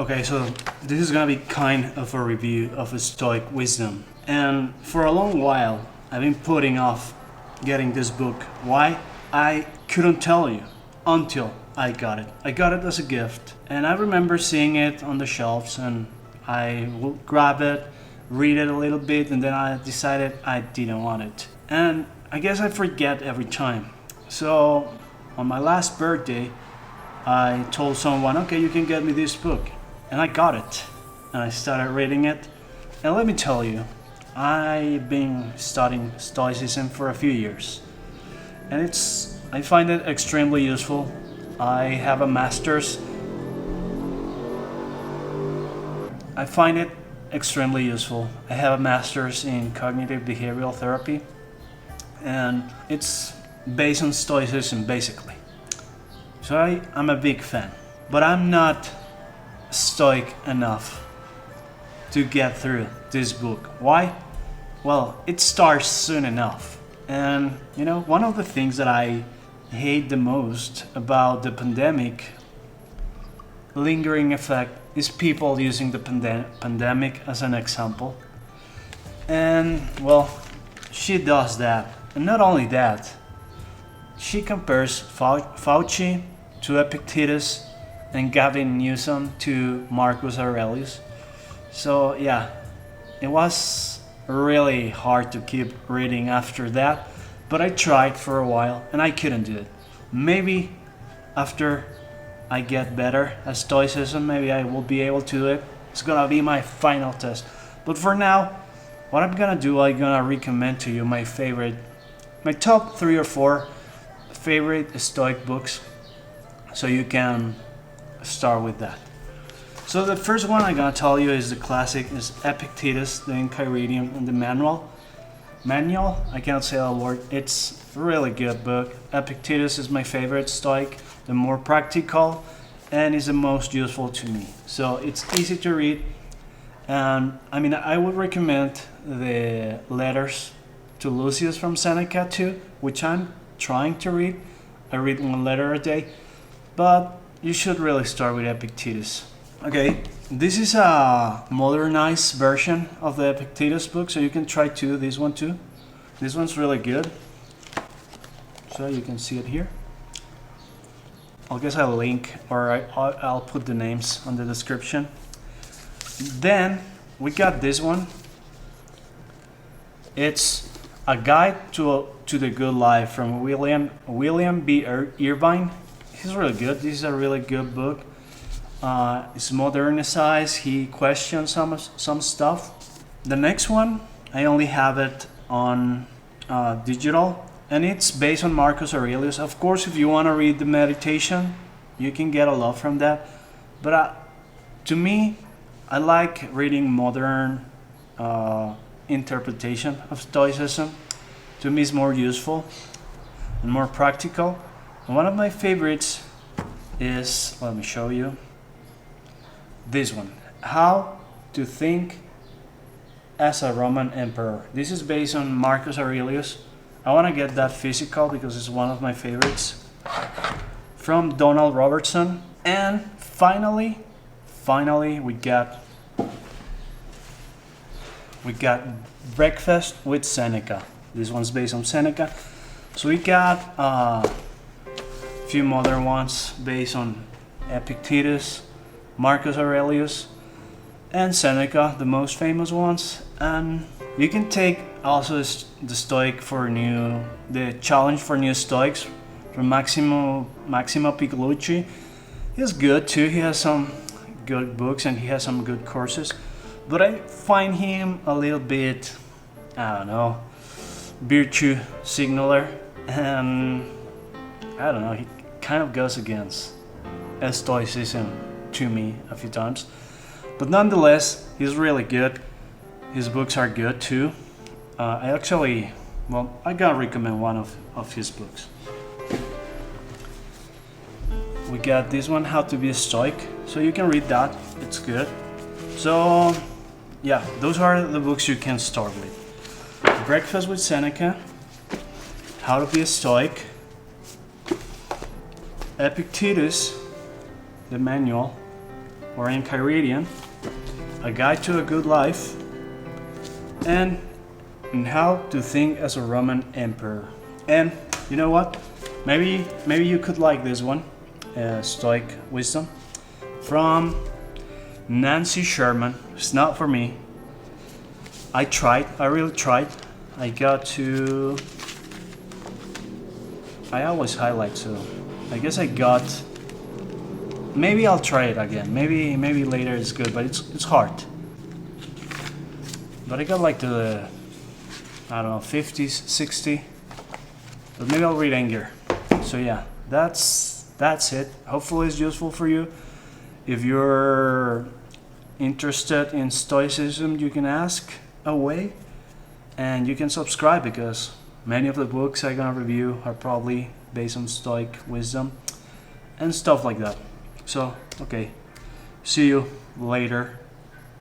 Okay, so this is gonna be kind of a review of a Stoic wisdom. And for a long while, I've been putting off getting this book. Why? I couldn't tell you until I got it. I got it as a gift. And I remember seeing it on the shelves and I would grab it, read it a little bit, and then I decided I didn't want it. And I guess I forget every time. So on my last birthday, I told someone, okay, you can get me this book. And I got it. And I started reading it. And let me tell you, I've been studying stoicism for a few years. And I find it extremely useful. I have a master's. I find it extremely useful. I have a master's in cognitive behavioral therapy. And it's based on stoicism, basically. So I'm a big fan. But I'm not stoic enough to get through this book. Why? Well, it starts soon enough. And one of the things that I hate the most about the pandemic lingering effect is people using the pandemic as an example. And well, she does that. And not only that, she compares Fauci to Epictetus and Gavin Newsom to Marcus Aurelius. So yeah, it was really hard to keep reading after that, but I tried for a while and I couldn't do it. Maybe after I get better at stoicism, maybe I will be able to do it. It's gonna be my final test. But for now, what I'm gonna recommend to you my top 3 or 4 favorite Stoic books, so you can start with that. So the first one I'm gonna tell you is the classic, is Epictetus, the Enchiridion, and the Manual. I cannot say that word. It's a really good book. Epictetus is my favorite Stoic, the more practical, and is the most useful to me. So it's easy to read, and I would recommend the letters to Lucius from Seneca too, which I'm trying to read. I read 1 letter a day, but you should really start with Epictetus. Okay, this is a modernized version of the Epictetus book, so you can try this one too. This one's really good. So you can see it here. I guess I'll link, or I'll put the names on the description. Then we got this one. It's a guide to the good life from William B. Irvine. He's really good. This is a really good book. It's modernized. He questions some stuff. The next one, I only have it on digital, and it's based on Marcus Aurelius. Of course, if you want to read the meditation, you can get a lot from that. But to me, I like reading modern interpretation of Stoicism. To me, it's more useful and more practical. And one of my favorites is, let me show you, this one, How to Think as a Roman Emperor. This is based on Marcus Aurelius. I want to get that physical because it's one of my favorites, from Donald Robertson. And finally we got Breakfast with Seneca. This one's based on Seneca. So we got a few modern ones based on Epictetus, Marcus Aurelius, and Seneca, the most famous ones. And you can take also the Stoic the challenge for new Stoics from Massimo Piccolucci. He's good too. He has some good books and he has some good courses. But I find him a little bit, I don't know, virtue signaler, and I don't know, he kind of goes against Stoicism to me a few times. But nonetheless, he's really good. His books are good too. I gotta recommend one of his books. We got this one, How to Be a Stoic, so you can read that, it's good. So yeah, those are the books you can start with. Breakfast with Seneca, How to Be a Stoic, Epictetus, the Manual, or Enchiridion, A Guide to a Good Life, and How to Think as a Roman Emperor. And you know what? Maybe you could like this one, Stoic Wisdom, from Nancy Sherman. It's not for me. I really tried. I always highlight, so I guess I got. Maybe I'll try it again. Maybe later it's good, but it's hard. But I got like the, I don't know, 50s, 60. But maybe I'll read Anger. So yeah, that's it. Hopefully it's useful for you. If you're interested in Stoicism, you can ask away, and you can subscribe, because many of the books I'm gonna review are probably based on Stoic wisdom and stuff like that. So, okay, see you later.